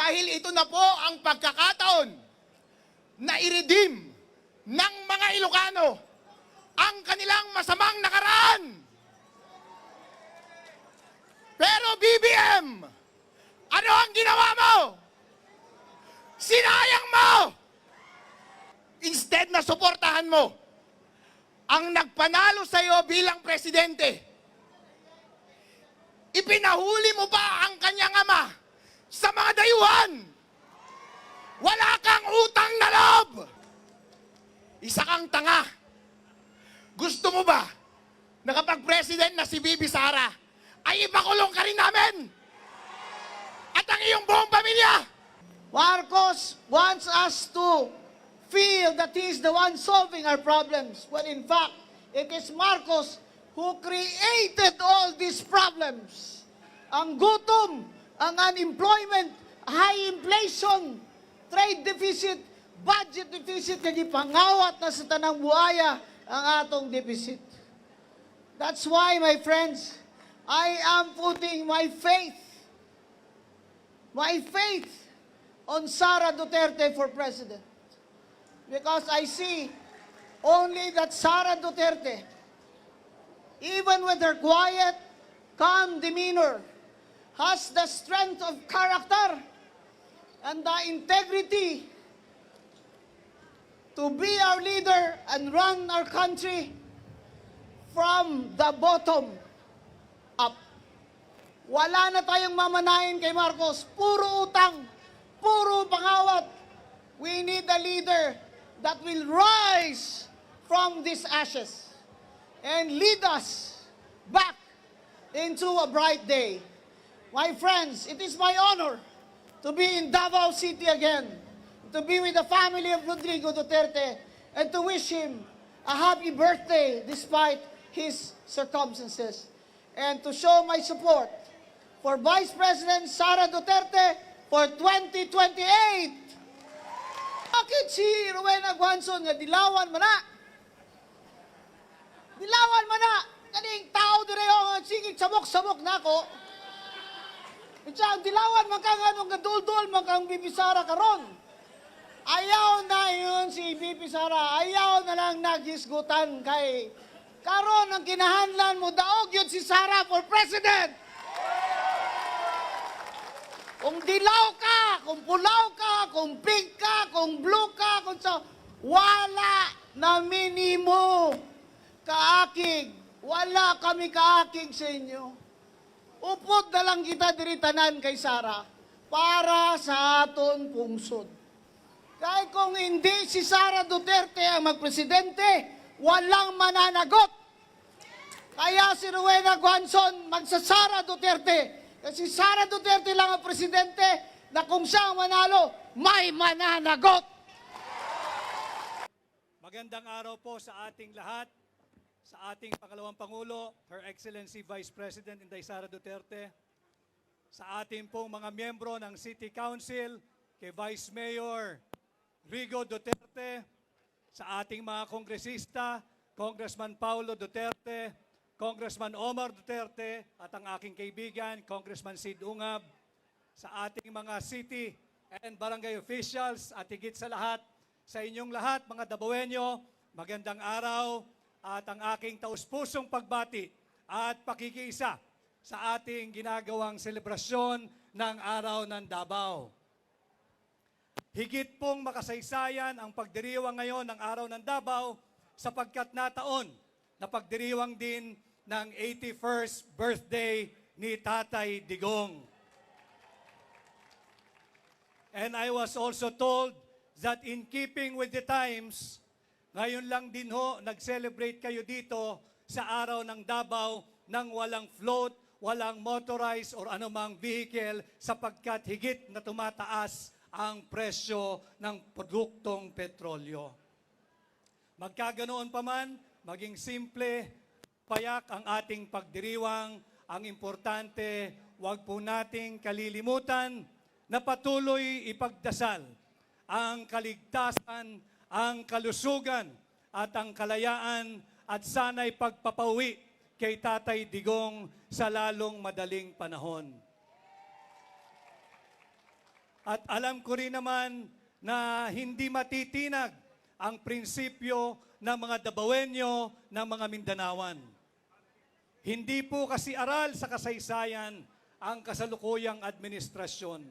Dahil ito na po ang pagkakataon na i-redeem ng mga Ilocano ang kanilang masamang nakaraan. Pero BBM, ano ang ginawa mo? Sinayang mo! Instead na suportahan mo ang nagpanalo sa iyo bilang presidente, ipinahuli mo pa ang kanyang ama sa mga dayuhan. Wala kang utang na loob. Isa kang tanga. Gusto mo ba na kapag president na si Bibi Sara, ay ipakulong ka rin namin? At ang iyong buong pamilya? Marcos wants us to feel that he is the one solving our problems, when in fact, it is Marcos who created all these problems. Ang gutom, ang unemployment, high inflation, trade deficit, budget deficit, kaya pangawat na sa tanang buhaya ang atong deficit. That's why, my friends, I am putting my faith on Sara Duterte for president. Because I see only that Sara Duterte, even with her quiet, calm demeanor, has the strength of character and the integrity to be our leader and run our country from the bottom up. Wala na tayong mamanahin kay Marcos. Puro utang, puro pangawat. We need a leader that will rise from these ashes and lead us back into a bright day. My friends, it is my honor to be in Davao City again, to be with the family of Rodrigo Duterte, and to wish him a happy birthday despite his circumstances, and to show my support for Vice President Sara Duterte for 2028. Bakit si Rowena Guanzon nga dilawan man na? Dilawan man na! Kaning tao direho nga sige sabok-sabok na ako. Ang dilawan man kang anong gadul-dul man kang Bibi Sara karon. Ayaw na yun si Bibi Sara. Ayaw na lang naghisgutan kay karon ang kinahanlan mo daog yun si Sara for president. Kung dilaw ka, kung pulaw ka, kung pink ka, kung blue ka, kung sa wala na minimo kaakig. Wala kami kaakig sa inyo. Upod na lang kita diritanan kay Sara para sa aton pungsod. Kaya kung hindi si Sara Duterte ang magpresidente, walang mananagot. Kaya si Rowena Guanzon magsasara Duterte. Kasi Sara Duterte lang ang presidente na kung siya ang manalo, may mananagot. Magandang araw po sa ating lahat, sa ating pangalawang Pangulo, Her Excellency Vice President Inday Sara Duterte, sa ating pong mga miyembro ng City Council, kay Vice Mayor Rigo Duterte, sa ating mga kongresista, Congressman Paulo Duterte, Congressman Omar Duterte at ang aking kaibigan, Congressman Sid Ungab, sa ating mga city and barangay officials at higit sa lahat, sa inyong lahat, mga Dabawenyo, magandang araw at ang aking taus-pusong pagbati at pakikiisa sa ating ginagawang selebrasyon ng Araw ng Davao. Higit pong makasaysayan ang pagdiriwang ngayon ng Araw ng Davao sapagkat nataon na pagdiriwang din ng 81st birthday ni Tatay Digong. And I was also told that in keeping with the times, ngayon lang din ho, nag-celebrate kayo dito sa Araw ng Davao nang walang float, walang motorized or anumang vehicle sapagkat higit na tumataas ang presyo ng produktong petrolyo. Magkaganoon pa man, maging simple, payak ang ating pagdiriwang, ang importante, huwag po nating kalilimutan na patuloy ipagdasal ang kaligtasan, ang kalusugan at ang kalayaan at sana'y pagpapauwi kay Tatay Digong sa lalong madaling panahon. At alam ko rin naman na hindi matitinag ang prinsipyo ng mga Dabawenyo, ng mga Mindanawan. Hindi po kasi aral sa kasaysayan ang kasalukuyang administrasyon.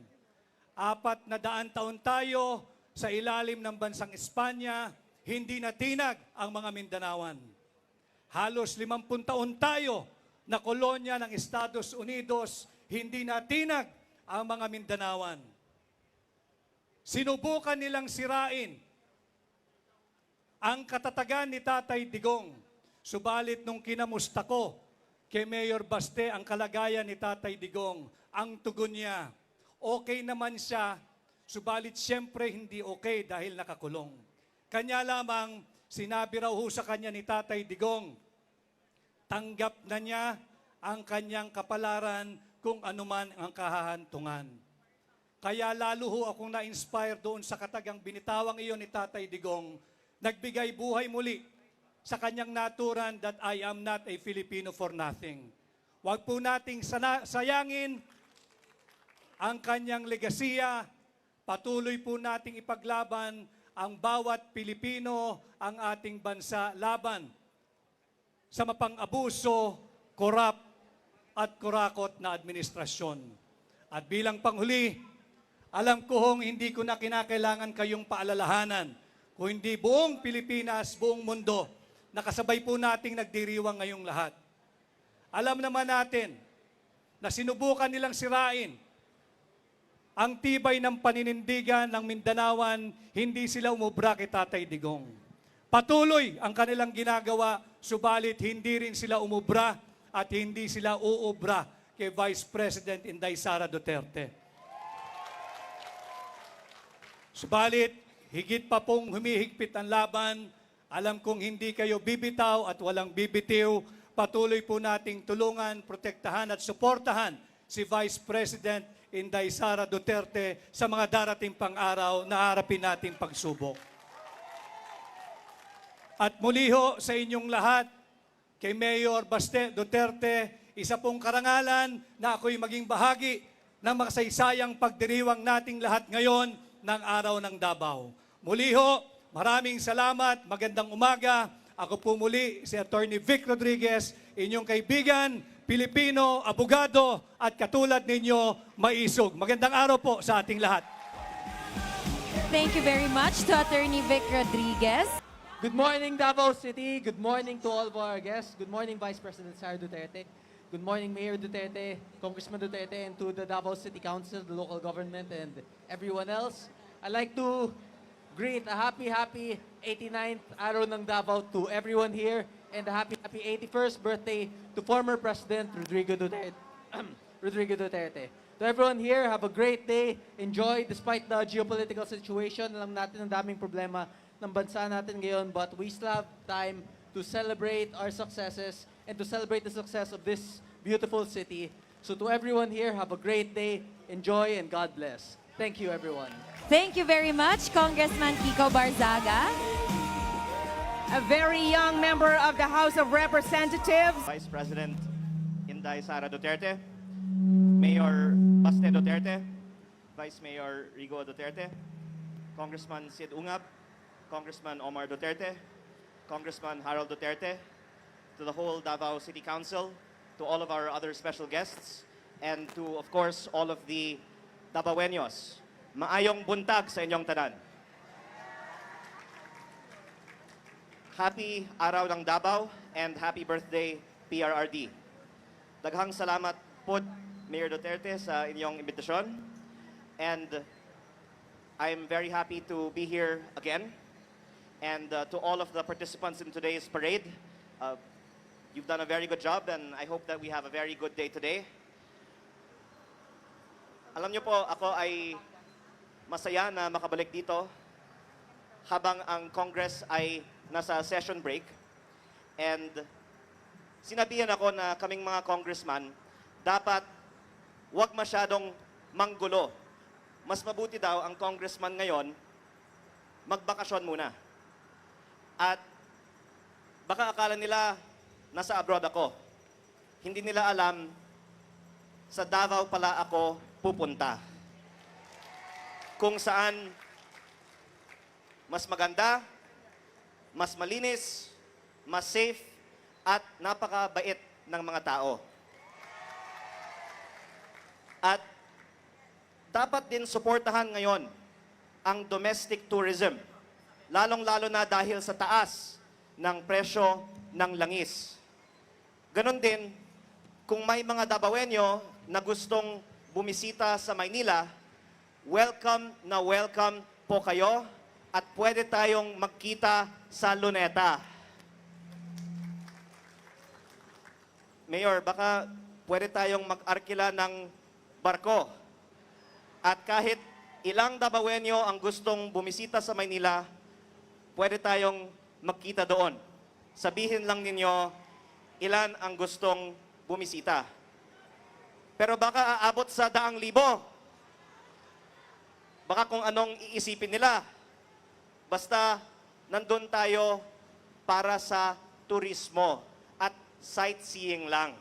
400 taon tayo sa ilalim ng bansang Espanya, hindi natinag ang mga Mindanawan. Halos 50 taon tayo na kolonya ng Estados Unidos, hindi natinag ang mga Mindanawan. Sinubukan nilang sirain ang katatagan ni Tatay Digong. Subalit nung kinamusta ko kay Mayor Baste ang kalagayan ni Tatay Digong, ang tugon niya, okay naman siya, subalit siyempre hindi okay dahil nakakulong. Kanya lamang, sinabi raw ho sa kanya ni Tatay Digong, tanggap na niya ang kanyang kapalaran kung anuman ang kahahantungan. Kaya lalo ho akong na-inspire doon sa katagang binitawang iyon ni Tatay Digong, nagbigay buhay muli sa kanyang naturan that I am not a Filipino for nothing. Huwag po nating sayangin ang kanyang legasiya, patuloy po nating ipaglaban ang bawat Pilipino, ang ating bansa laban sa mapang-abuso, korap at kurakot na administrasyon. At bilang panghuli, alam ko hong hindi ko na kinakailangan kayong paalalahanan, kung hindi buong Pilipinas, buong mundo, nakasabay po nating nagdiriwang ngayong lahat. Alam naman natin na sinubukan nilang sirain ang tibay ng paninindigan ng Mindanawan, hindi sila umubra kay Tatay Digong. Patuloy ang kanilang ginagawa, subalit hindi rin sila umubra at hindi sila uubra kay Vice President Inday Sara Duterte. Subalit, higit pa pong humihigpit ang laban, alam kong hindi kayo bibitaw at walang bibitiw, patuloy po nating tulungan, protektahan at suportahan si Vice President Inday Sara Duterte sa mga darating pang araw na harapin nating pagsubok. At muli ho sa inyong lahat, kay Mayor Baste Duterte, isa pong karangalan na ako'y maging bahagi ng makasaysayang pagdiriwang nating lahat ngayon ng araw ng Davao. Muli ho, maraming salamat, magandang umaga. Ako po muli si Attorney Vic Rodriguez, inyong kaibigan, Pilipino, abogado, at katulad ninyo, maisog. Magandang araw po sa ating lahat. Thank you very much to Attorney Vic Rodriguez. Good morning, Davao City. Good morning to all of our guests. Good morning, Vice President Sara Duterte. Good morning, Mayor Duterte, Congressman Duterte, and to the Davao City Council, the local government, and everyone else. I'd like to greet a happy 89th araw ng Davao to everyone here, and a happy 81st birthday to former President Rodrigo Duterte. Rodrigo Duterte. To everyone here, have a great day. Enjoy despite the geopolitical situation. Alam natin ang daming problema ng bansa natin ngayon, but we still have time to celebrate our successes and to celebrate the success of this beautiful city. So to everyone here, have a great day. Enjoy and God bless. Thank you, everyone. Thank you very much, Congressman Kiko Barzaga. A very young member of the House of Representatives. Vice President Inday Sara Duterte, Mayor Baste Duterte, Vice Mayor Rigo Duterte, Congressman Sid Ungab, Congressman Omar Duterte, Congressman Harold Duterte, to the whole Davao City Council, to all of our other special guests, and to, of course, all of the Davaoenos. Maayong buntag sa inyong tanan. Happy Araw ng Davao and happy birthday PRRD. Daghang salamat po, Mayor Duterte, sa inyong imbitasyon. And I'm very happy to be here again. And to all of the participants in today's parade, you've done a very good job, and I hope that we have a very good day today. Alam niyo po, ako ay masaya na makabalik dito habang ang Congress ay nasa session break. And sinabihan ako na kaming mga congressman, dapat wag masyadong manggulo. Mas mabuti daw ang congressman ngayon, magbakasyon muna. At baka akala nila nasa abroad ako. Hindi nila alam, sa Davao pala ako pupunta. kung saan mas maganda, mas malinis, mas safe, at napakabait ng mga tao. At dapat din suportahan ngayon ang domestic tourism, lalong-lalo na dahil sa taas ng presyo ng langis. Ganon din, kung may mga Davaoenyo na gustong bumisita sa Maynila, welcome na welcome po kayo at pwede tayong magkita sa Luneta. Mayor, baka pwede tayong mag-arkila ng barko. At kahit ilang Davaoenyo ang gustong bumisita sa Maynila, pwede tayong magkita doon. Sabihin lang ninyo ilan ang gustong bumisita. Pero baka aabot sa 100,000. Baka kung anong iisipin nila. Basta nandun tayo para sa turismo at sightseeing lang.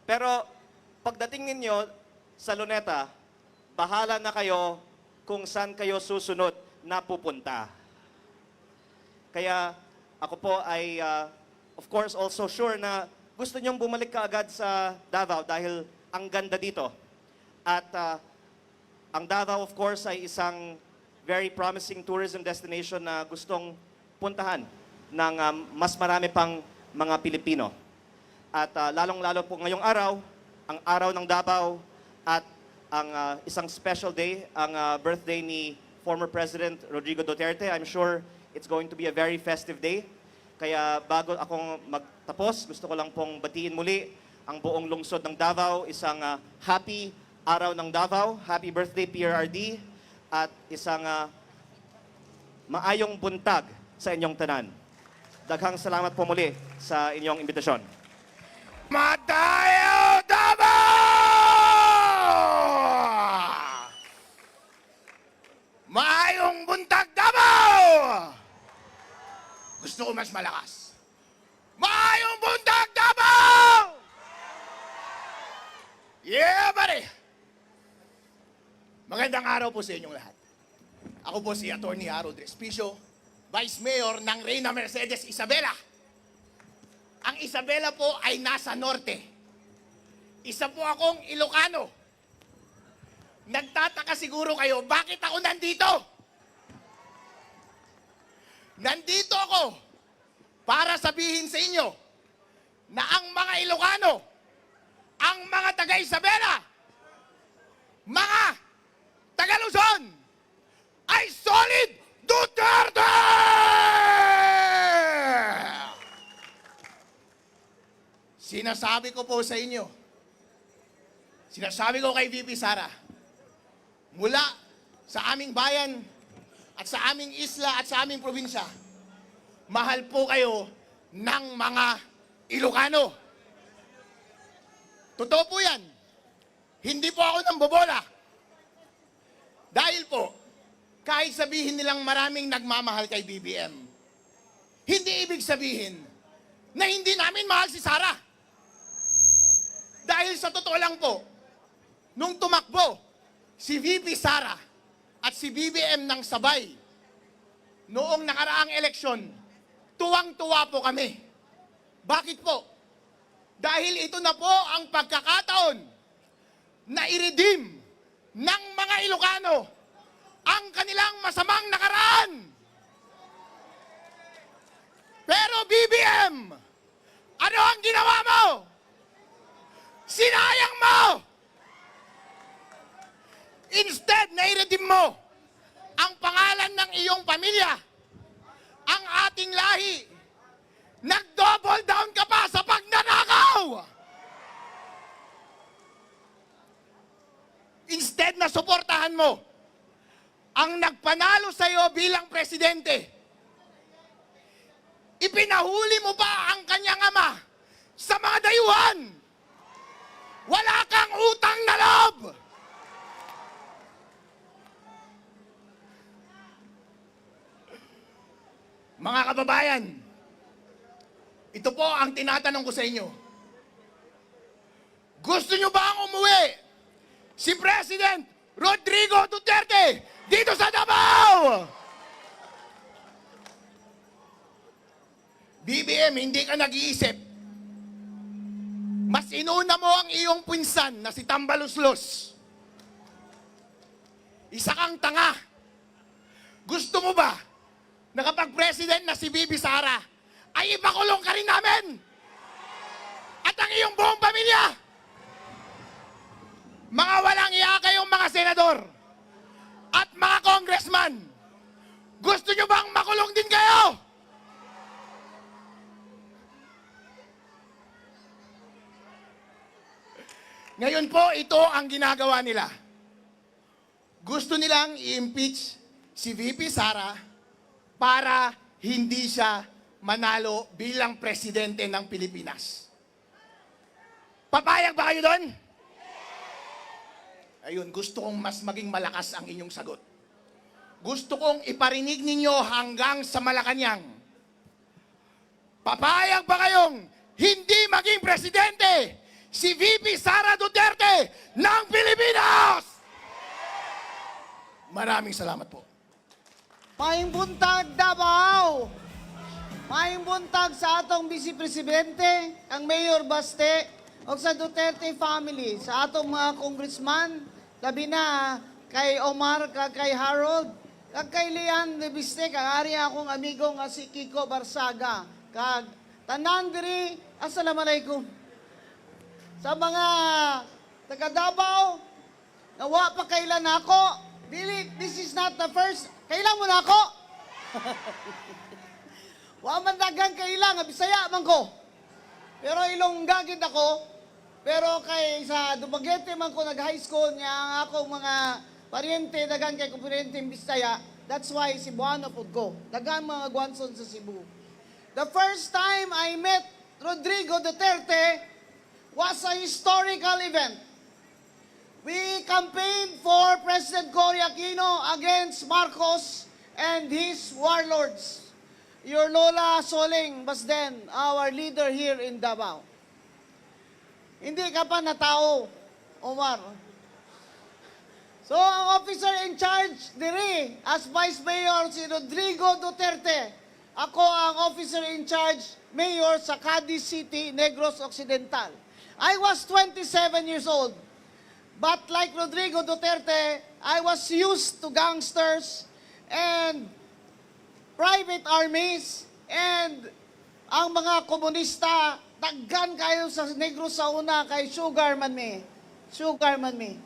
Pero pagdating ninyo sa Luneta, bahala na kayo kung saan kayo susunod na pupunta. Kaya ako po ay, of course, also sure na gusto niyong bumalik kaagad sa Davao dahil ang ganda dito. At ang Davao, of course, ay isang very promising tourism destination na gustong puntahan ng mas marami pang mga Pilipino. At lalong-lalo po ngayong araw, ang araw ng Davao at ang isang special day, ang birthday ni former President Rodrigo Duterte. I'm sure it's going to be a very festive day. Kaya bago akong magtapos, gusto ko lang pong batiin muli ang buong lungsod ng Davao, isang happy araw ng Davao, happy birthday PRRD, at isang maayong buntag sa inyong tanan. Daghang salamat po muli sa inyong imbitasyon. Matayo Davao! Maayong buntag Davao! Gusto ko mas malakas. Maayong buntag Davao! Yeah, buddy! Magandang araw po sa inyong lahat. Ako po si Atty. Harold Respicio, Vice Mayor ng Reyna Mercedes Isabela. Ang Isabela po ay nasa norte. Isa po akong Ilocano. Nagtataka siguro kayo, bakit ako nandito? Nandito ako para sabihin sa inyo na ang mga Ilocano, ang mga taga-Isabela, mga taga-Luzon, ay solid Duterte! Sinasabi ko po sa inyo, sinasabi ko kay VP Sara, mula sa aming bayan at sa aming isla at sa aming probinsya, mahal po kayo ng mga Ilocano. Totoo po yan. Hindi po ako nambobola. Dahil po, kahit sabihin nilang maraming nagmamahal kay BBM, hindi ibig sabihin na hindi namin mahal si Sara. Dahil sa totoo lang po, nung tumakbo si VP Sara at si BBM ng sabay, noong nakaraang eleksyon, tuwang-tuwa po kami. Bakit po? Dahil ito na po ang pagkakataon na i-redeem ng mga Ilocano ang kanilang masamang nakaraan. Pero BBM, ano ang ginawa mo? Sinayang mo! Instead na i-redeem mo ang pangalan ng iyong pamilya, ang ating lahi, nag-double down ka pa sa pagnanakaw! Instead na suportahan mo ang nagpanalo sa iyo bilang presidente, ipinahuli mo pa ang kanyang ama sa mga dayuhan. Wala kang utang na loob! Mga kababayan, ito po ang tinatanong ko sa inyo. Gusto nyo ba ang umuwi si President Rodrigo Duterte dito sa Davao! BBM, hindi ka nag-iisip. Mas inuna mo ang iyong pinsan na si Tambaluslos. Isa kang tanga. Gusto mo ba na kapag president na si Bibi Sara, ay ipakulong ka rin namin? At ang iyong buong pamilya? Mga walang iya kayong mga senador at mga congressman, gusto nyo bang makulong din kayo? Ngayon po, ito ang ginagawa nila. Gusto nilang i-impeach si VP Sara para hindi siya manalo bilang presidente ng Pilipinas. Papayag ba kayo doon? Ayun, gusto kong mas maging malakas ang inyong sagot. Gusto kong iparinig ninyo hanggang sa Malacanang. Papayag ba kayong hindi maging presidente si VP Sara Duterte ng Pilipinas? Maraming salamat po. Maayong buntag, Davao! Maayong buntag sa atong Vice Presidente, ang Mayor Baste, o sa Duterte family, sa atong mga congressman, labi na kay Omar, kay Harold, kay Lian de Biste, ari akong amigo nga si Kiko Barsaga, kag tanan diri, assalamualaikum. Sa mga taga Davao, nawa pa kailan ako, this is not the first, kailan mo na ako? Wa man dagang kailan, Bisaya man ko. Pero Ilongga gid ako. Pero kay sa Dumaguete man ko nag-high school niya ang akong mga paryente dagang kay kumpirente Bisaya. That's why Cebuano pud ko. Dagang mga Guanson sa Cebu. The first time I met Rodrigo Duterte was a historical event. We campaigned for President Cory Aquino against Marcos and his warlords. Your Lola Soling was then our leader here in Davao. Hindi ka pa natao, Omar. So, ang officer in charge diri as Vice Mayor si Rodrigo Duterte. Ako ang officer in charge, Mayor sa Cadiz City, Negros Occidental. I was 27 years old. But like Rodrigo Duterte, I was used to gangsters and private armies and ang mga komunista, taggan kayo sa Negros sa una kay Sugar man me. Sugar man me.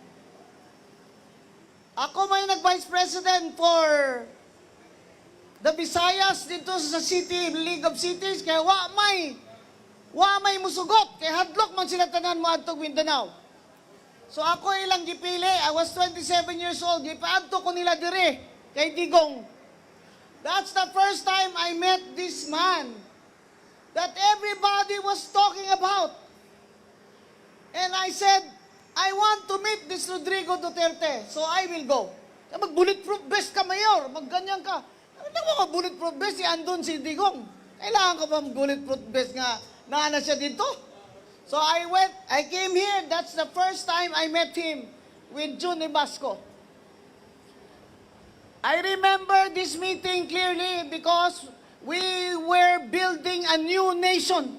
Ako may nag-vice president for the Visayas dito sa City, League of Cities, kaya wa may musugot, kay hadlok man sila tanan mo adtog Mindanao. So ako ilang gipili, I was 27 years old, gipaadto ko nila dire kay Digong. That's the first time I met this man that everybody was talking about. And I said, I want to meet this Rodrigo Duterte, so I will go. Mag-bulletproof vest ka, Mayor. Magganyan ka. Ano mo mag-bulletproof vest? Si andun si Digong. Kailangan ka ba mag-bulletproof vest nga naana siya dito? So I came here. That's the first time I met him with June Ibasco. I remember this meeting clearly because we were building a new nation.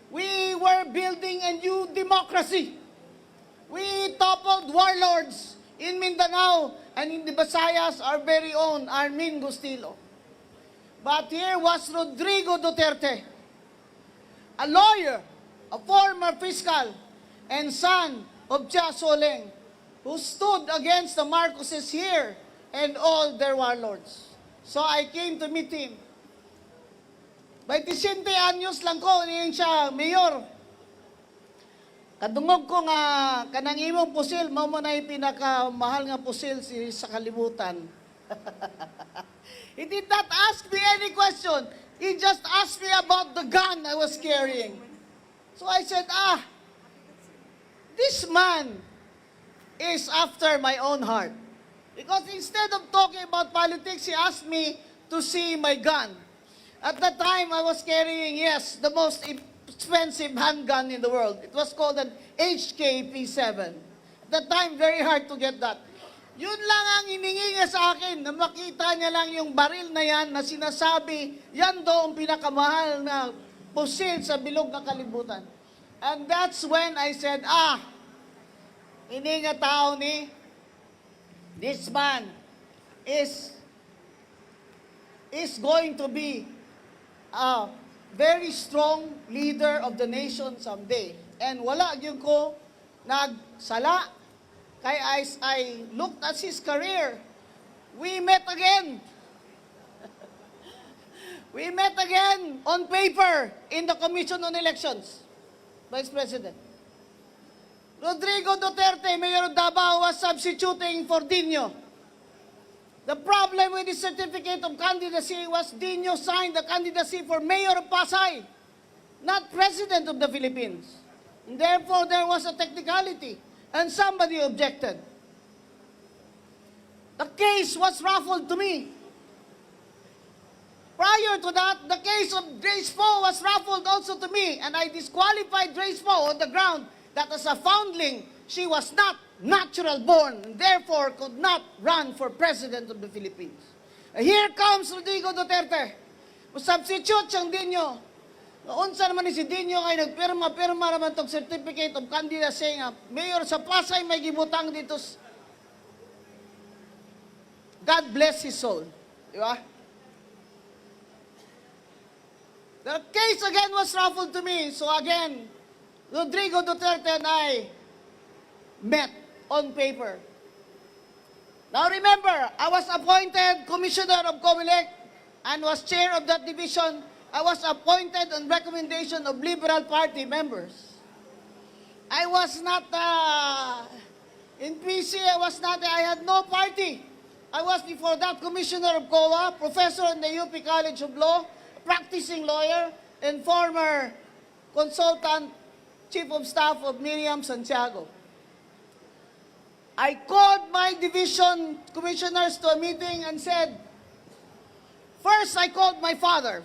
We were building a new democracy. We toppled warlords in Mindanao and in the Visayas, our very own Armin Gustilo. But here was Rodrigo Duterte, a lawyer, a former fiscal, and son of Chia Soleng, who stood against the Marcoses here and all their warlords. So I came to meet him. 27 anyos lang ko, niyan siya, Mayor. Kadungog ko nga, kanang imong pusil, mao mo na yung pinakamahal nga pusil sa kalibutan. He did not ask me any question. He just asked me about the gun I was carrying. So I said, this man is after my own heart. Because instead of talking about politics, he asked me to see my gun. At that time, I was carrying, yes, the most expensive handgun in the world. It was called an HK P7. the time very hard to get that. Yun lang ang hiningi niya sa akin, na makita niya lang yung baril na yan na sinasabi, yan daw ang pinakamahal na pusil sa bilog na kalibutan. And that's when I said, hindi nga tao ni, this man is going to be a very strong leader of the nation someday. And wala yun ko nagsala. Kaya as I looked at his career, we met again. We met again on paper in the Commission on Elections, Vice President. Rodrigo Duterte, Mayor of Davao, was substituting for Dino. The problem with the certificate of candidacy was Dino signed the candidacy for Mayor of Pasay, not President of the Philippines. And therefore, there was a technicality. And somebody objected. The case was raffled to me. Prior to that, the case of Grace Poe was raffled also to me, and I disqualified Grace Poe on the ground that as a foundling, she was not natural born, and therefore could not run for President of the Philippines. And here comes Rodrigo Duterte. Substitute siyang Dino. Unsa naman ni si Dino ay nagpirma-pirma naman tong certificate of candidacy nga mayor sa Pasay may gibutang dito. God bless his soul. Di ba? The case again was raffled to me. So again, Rodrigo Duterte and I met on paper. Now remember, I was appointed Commissioner of COMELEC and was chair of that division. I was appointed on recommendation of Liberal Party members. I was not, in PC, I had no party. I was before that Commissioner of COA, professor in the UP College of Law, practicing lawyer, and former consultant, chief of staff of Miriam Santiago. I called my division commissioners to a meeting and said, first I called my father,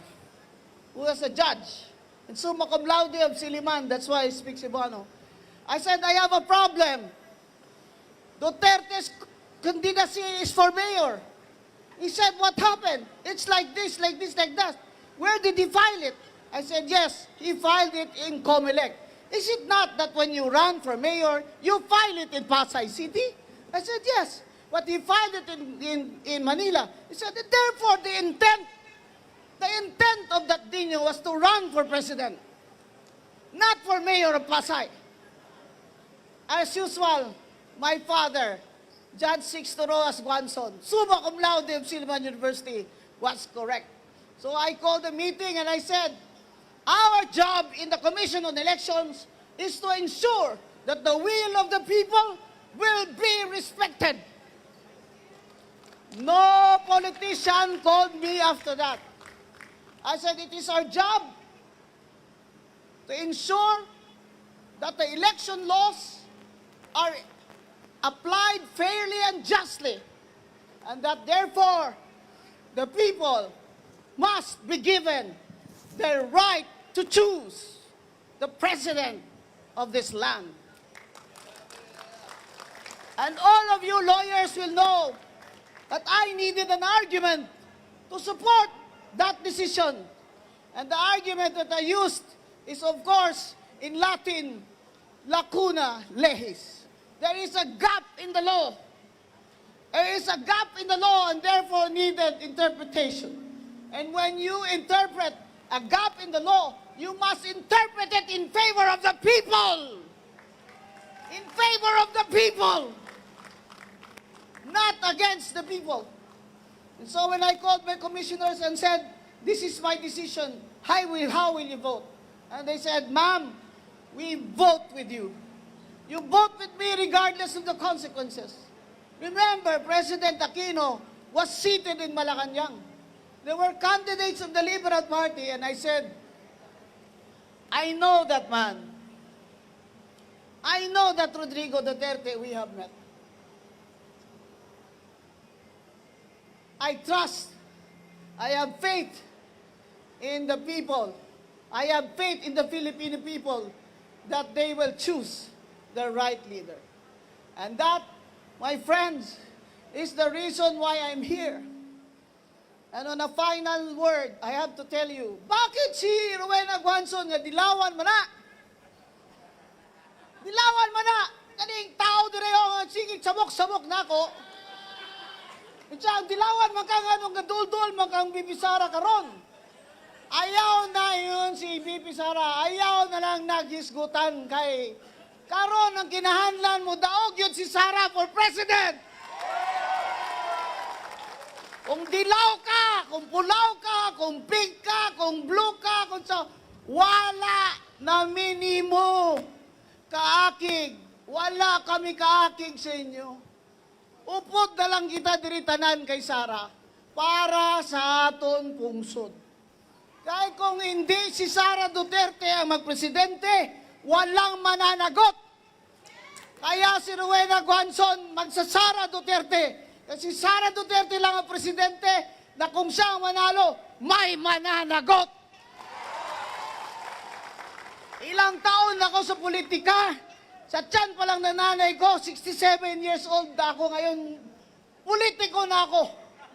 who was a judge, and summa cum laude of Siliman, that's why I speak Cebuano. I said, I have a problem. Duterte's candidacy is for mayor. He said, what happened? It's like this, like this, like that. Where did he file it? I said, yes, he filed it in COMELEC. Is it not that when you run for mayor, you file it in Pasay City? I said, yes, but he filed it in Manila. He said, therefore, the intent of that Dino was to run for president, not for mayor of Pasay. As usual, my father, Judge Sixto Rojas Guanzon, summa cum laude of Silliman University, was correct. So I called a meeting and I said, our job in the Commission on Elections is to ensure that the will of the people will be respected. No politician called me after that. I said, it is our job to ensure that the election laws are applied fairly and justly, and that therefore the people must be given their right to choose the president of this land. And all of you lawyers will know that I needed an argument to support that decision. And the argument that I used is, of course, in Latin, lacuna legis. There is a gap in the law. There is a gap in the law and therefore needed interpretation. And when you interpret a gap in the law, you must interpret it in favor of the people. In favor of the people. Not against the people. And so when I called my commissioners and said, this is my decision, how will you vote? And they said, ma'am, we vote with you. You vote with me regardless of the consequences. Remember, President Aquino was seated in Malacanang. There were candidates of the Liberal Party, and I said, I know that man. I know that Rodrigo Duterte we have met. I trust, I have faith in the people. I have faith in the Filipino people that they will choose the right leader. And that, my friends, is the reason why I'm here. And on a final word, I have to tell you, bakit si Rowena Guanzon nga dilawan man na? Dilawan man na! Kaning tao direho nga sige sabok-sabok na ako. Ang dilawan man kang anong gadul-dul man kang Bibisara karon. Ayaw na yun si Bibisara. Ayaw na lang naghisgutan kay karon ang kinahanlan mo daog yun si Sara for president. Kung dilaw ka, kung pulaw ka, kung pink ka, kung blue ka, kung sa wala na minimo kaakig. Wala kami kaakig sa inyo. Upod na lang kita diritanan kay Sara para sa aton pungsod. Kaya kung hindi si Sara Duterte ang magpresidente, walang mananagot. Kaya si Rowena Guanzon magsasara Duterte. Kasi Sara Duterte lang ang presidente na kung siya ang manalo, may mananagot. Ilang taon ako sa politika. Sa tiyan pa lang na nanay ko, 67 years old na ako ngayon. Politiko na ako.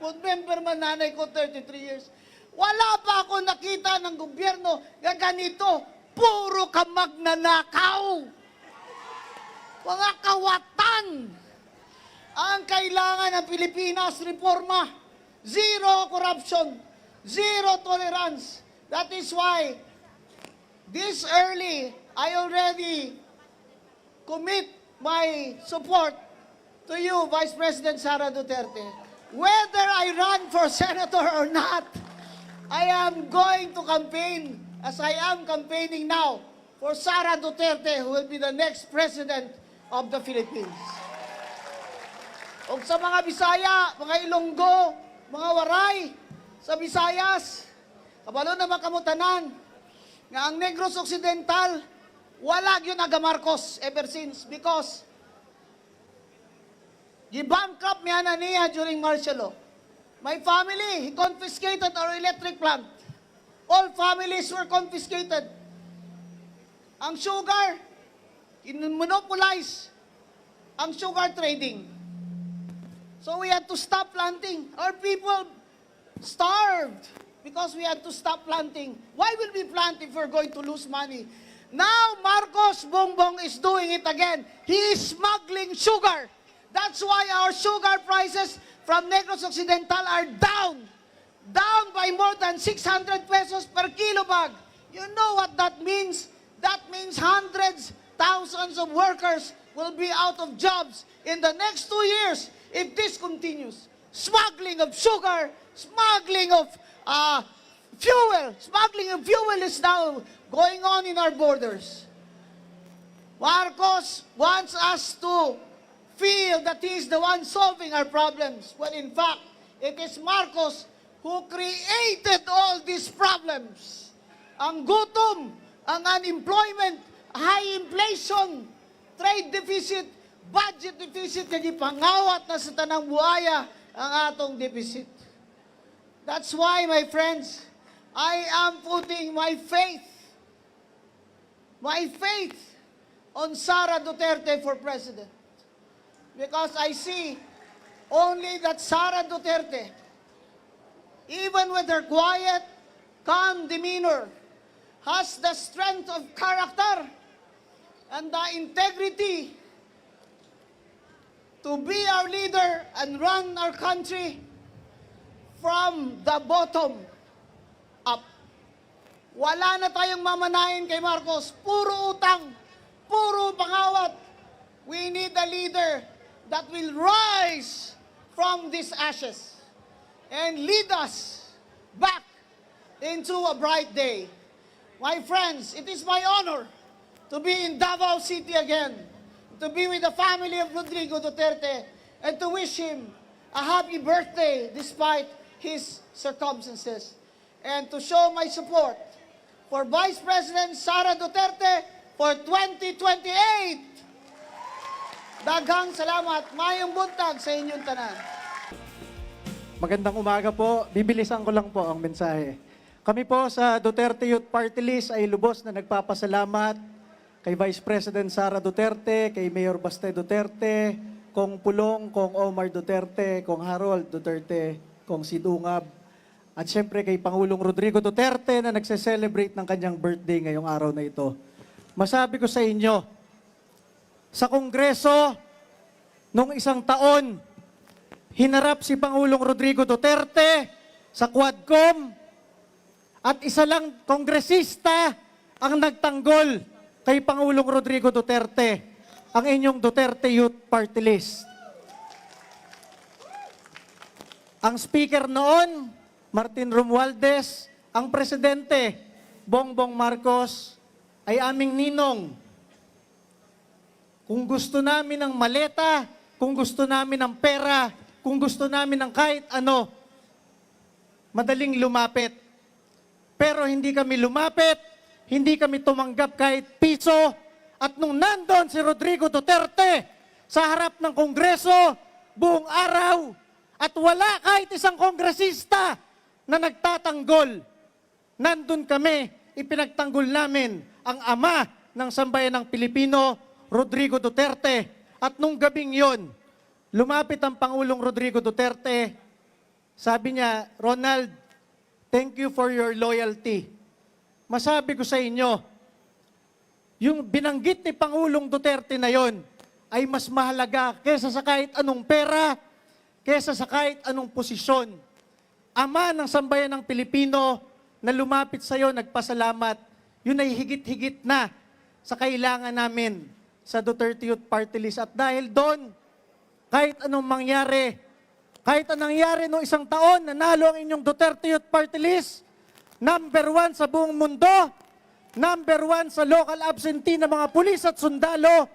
Board member man nanay ko, 33 years. Wala pa ako nakita ng gobyerno na ganito. Puro ka magnanakaw. Mga kawatan. Ang kailangan ng Pilipinas, reforma. Zero corruption. Zero tolerance. That is why, this early, I already commit my support to you, Vice President Sara Duterte. Whether I run for senator or not, I am going to campaign, as I am campaigning now, for Sara Duterte, who will be the next president of the Philippines. O sa mga Bisaya, mga Ilonggo, mga Waray, sa Visayas, kabalo na makamutanan, nga ang Negros Occidental, wala yun aga Marcos ever since because gi-bankrupt niya na niya during martial law. My family, he confiscated our electric plant. All families were confiscated. Ang sugar, monopolize ang sugar trading. So we had to stop planting. Our people starved because we had to stop planting. Why will we plant if we're going to lose money? Now, Marcos Bongbong is doing it again. He is smuggling sugar. That's why our sugar prices from Negros Occidental are down. Down by more than 600 pesos per kilo bag. You know what that means? That means hundreds, thousands of workers will be out of jobs in the next 2 years if this continues. Smuggling of sugar, smuggling of fuel. Smuggling of fuel is now going on in our borders. Marcos wants us to feel that he is the one solving our problems, when in fact, it is Marcos who created all these problems. Ang gutom, ang unemployment, high inflation, trade deficit, budget deficit, kaya pangawat na sa tanang buhaya ang atong deficit. That's why, my friends, I am putting my faith on Sara Duterte for president. Because I see only that Sara Duterte, even with her quiet, calm demeanor, has the strength of character and the integrity to be our leader and run our country from the bottom up. Wala na tayong mamanahin kay Marcos. Puro utang, puro pangawat. We need a leader that will rise from these ashes and lead us back into a bright day. My friends, it is my honor to be in Davao City again, to be with the family of Rodrigo Duterte, and to wish him a happy birthday despite his circumstances, and to show my support for Vice President Sara Duterte for 2028. Daghang salamat. Mayong buntag sa inyong tanan. Magandang umaga po. Bibilisan ko lang po ang mensahe. Kami po sa Duterte Youth Party List ay lubos na nagpapasalamat kay Vice President Sara Duterte, kay Mayor Baste Duterte, Kong Pulong, Kong Omar Duterte, Kong Harold Duterte, Kong Sidungab, at syempre kay Pangulong Rodrigo Duterte na nagse-celebrate ng kanyang birthday ngayong araw na ito. Masabi ko sa inyo, sa Kongreso, nung isang taon, hinarap si Pangulong Rodrigo Duterte sa Quadcom at isa lang kongresista ang nagtanggol kay Pangulong Rodrigo Duterte, ang inyong Duterte Youth Party List. Ang speaker noon, Martin Romualdez, ang presidente, Bongbong Marcos, ay aming ninong. Kung gusto namin ng maleta, kung gusto namin ng pera, kung gusto namin ng kahit ano, madaling lumapit. Pero hindi kami lumapit, hindi kami tumanggap kahit piso. At nung nandun si Rodrigo Duterte sa harap ng Kongreso, buong araw, at wala kahit isang kongresista na nagtatanggol, nandun kami, ipinagtanggol namin ang ama ng sambayan ng Pilipino, Rodrigo Duterte. At nung gabing yon, lumapit ang Pangulong Rodrigo Duterte. Sabi niya, Ronald, thank you for your loyalty. Masabi ko sa inyo, yung binanggit ni Pangulong Duterte na yon ay mas mahalaga kesa sa kahit anong pera, kesa sa kahit anong posisyon. Ama ng sambayan ng Pilipino na lumapit sa iyo, nagpasalamat, yun ay higit-higit na sa kailangan namin sa Duterte Youth Party List. At dahil doon, kahit anong mangyari, kahit anong nangyari noong isang taon, nanalo ang inyong Duterte Youth Party List, #1 sa buong mundo, #1 sa local absentee ng mga pulis at sundalo,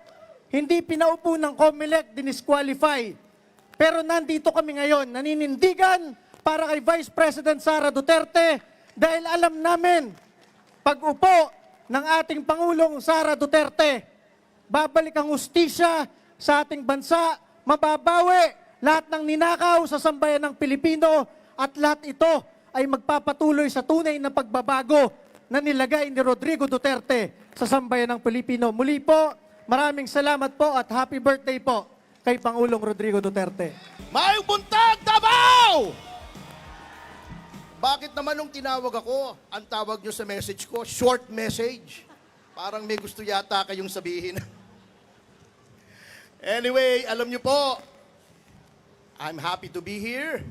hindi pinaupo ng COMELEC, dinisqualify. Pero nandito kami ngayon, naninindigan para kay Vice President Sara Duterte dahil alam namin, pag upo ng ating Pangulong Sara Duterte, babalik ang hustisya sa ating bansa, mababawi lahat ng ninakaw sa sambayan ng Pilipino at lahat ito ay magpapatuloy sa tunay na pagbabago na nilagay ni Rodrigo Duterte sa sambayan ng Pilipino. Muli po, maraming salamat po at happy birthday po kay Pangulong Rodrigo Duterte. Mayong buntag, Davao! Bakit naman nung tinawag ako, ang tawag nyo sa message ko, short message? Parang may gusto yata kayong sabihin. Anyway, alam nyo po, I'm happy to be here.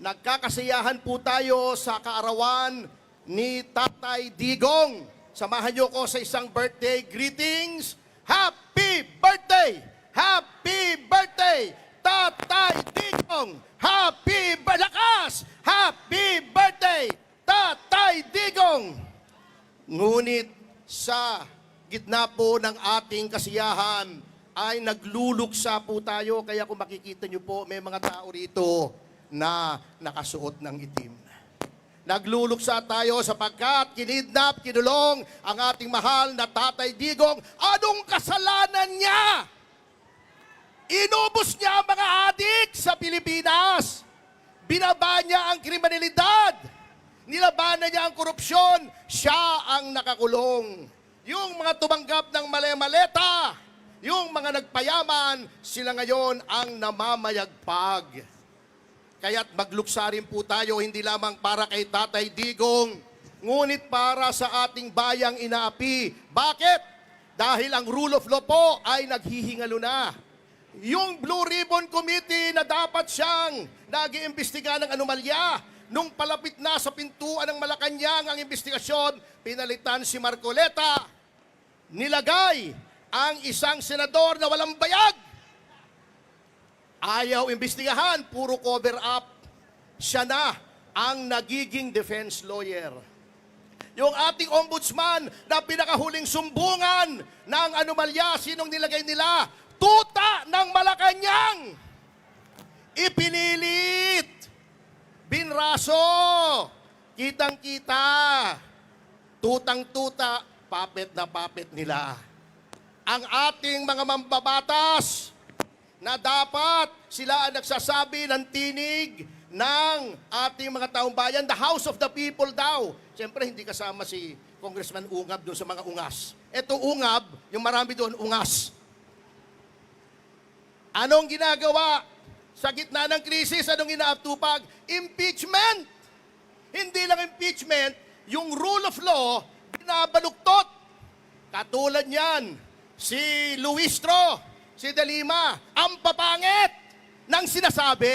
Nagkakasiyahan po tayo sa kaarawan ni Tatay Digong. Samahan nyo ko sa isang birthday greetings. Happy birthday! Happy birthday! Tatay Digong! Happy lakas! Happy birthday! Tatay Digong! Ngunit sa gitna po ng ating kasiyahan ay nagluluksa po tayo. Kaya kung makikita nyo po, may mga tao rito na nakasuot ng itim. Nagluluksa tayo sapagkat kinidnap, kinulong ang ating mahal na Tatay Digong. Anong kasalanan niya? Inubos niya ang mga adik sa Pilipinas. Binaba niya ang kriminalidad. Nilabanan niya ang korupsyon. Siya ang nakakulong. Yung mga tumanggap ng mali-maleta, yung mga nagpayaman, sila ngayon ang namamayagpag. Kaya't magluksa rin po tayo hindi lamang para kay Tatay Digong, ngunit para sa ating bayang inaapi. Bakit? Dahil ang rule of law po ay naghihingalo na. Yung Blue Ribbon Committee na dapat siyang nag-iimbestiga ng anomalya, nung palapit na sa pintuan ng Malacanang ang investigasyon, pinalitan si Marcoleta. Nilagay ang isang senador na walang bayag. Ayaw imbestigahan, puro cover up. Siya na ang nagiging defense lawyer. Yung ating ombudsman na pinakahuling sumbungan ng anomalya, sinong nilagay nila? Tuta ng Malacanang! Ipinilit! Binraso! Kitang-kita! Tutang-tuta, puppet na puppet nila. Ang ating mga mambabatas na dapat sila ang nagsasabi ng tinig ng ating mga taong bayan, the House of the People daw. Siyempre, hindi kasama si Congressman Ungab doon sa mga ungas. Ito ungab, yung marami doon ungas. Anong ginagawa sa gitna ng krisis? Anong inaatupag? Impeachment! Hindi lang impeachment, yung rule of law, binabaluktot. Katulad niyan, si Luistro, si De Lima, ang papangit ng sinasabi.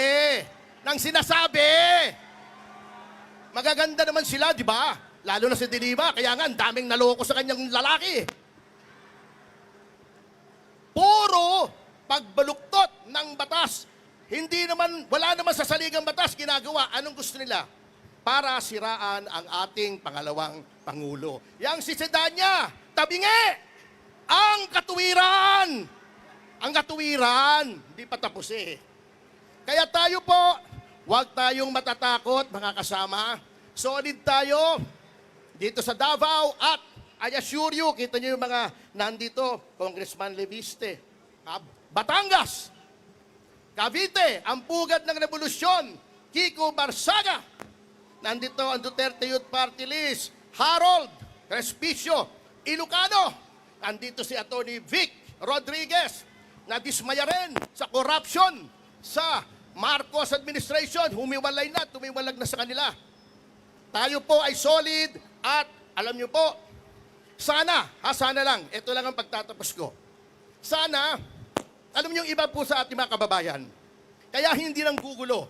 Magaganda naman sila, di ba? Lalo na si De Lima, kaya nga, ang daming naloko sa kanyang lalaki. Puro pagbaluktot ng batas. Wala naman sa saligang batas ginagawa. Anong gusto nila? Para siraan ang ating pangalawang Pangulo. Yang si Sedanya, tabingi! Ang katuwiran! Hindi pa tapos eh. Kaya tayo po, huwag tayong matatakot, mga kasama. Solid tayo dito sa Davao at I assure you, kita niyo yung mga nandito, Congressman Leviste, Batangas, Cavite, ang pugad ng revolusyon, Kiko Barsaga, nandito ang Duterte Youth Party List, Harold Respicio, Ilocano, nandito si Atty. Vic Rodriguez, na dismaya rin sa corruption sa Marcos administration, tumiwalag na sa kanila. Tayo po ay solid at alam niyo po, sana lang, ito lang ang pagtatapos ko. Sana, alam niyo yung iba po sa ating mga kababayan, kaya hindi lang gugulo.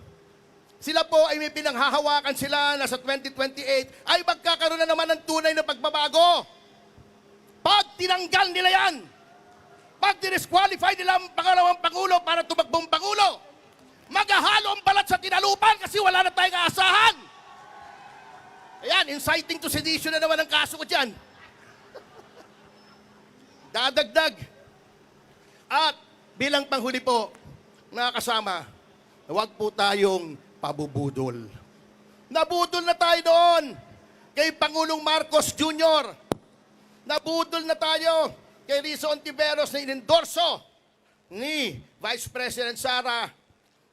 Sila po ay may pinanghahawakan sila na sa 2028 ay magkakaroon na naman ng tunay na pagbabago. Pag tinanggal nila yan, pag disqualify nila ang pangalawang Pangulo para tumakbong Pangulo, maghahalo ang balat sa tinalupan kasi wala na tayong aasahan. Ayan, inciting to sedition na naman ang kaso ko dyan. Dadagdag. At bilang panghuli po, mga kasama, huwag po tayong pabubudol. Nabudol na tayo doon kay Pangulong Marcos Jr. Nabudol na tayo kay Rizzo Ontiveros na inendorso ni Vice President Sara.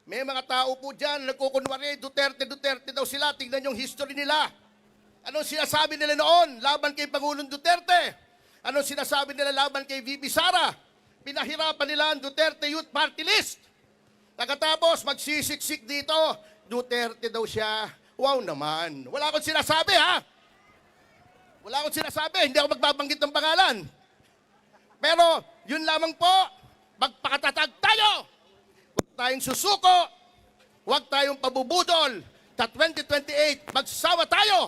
May mga tao po dyan, nagkukunwari, Duterte daw sila. Tingnan yung history nila. Anong sinasabi nila noon laban kay Pangulong Duterte? Anong sinasabi nila laban kay VP Sara? Pinahirapan nila ang Duterte Youth Party List. Pagkatapos, magsisiksik dito, Duterte daw siya. Wow naman. Wala akong sinasabi, ha? Wala akong sinasabi. Hindi ako magbabanggit ng pangalan. Pero, yun lamang po, magpakatatag tayo. Huwag tayong susuko. Huwag tayong pabubudol. Sa 2028, magsama tayo.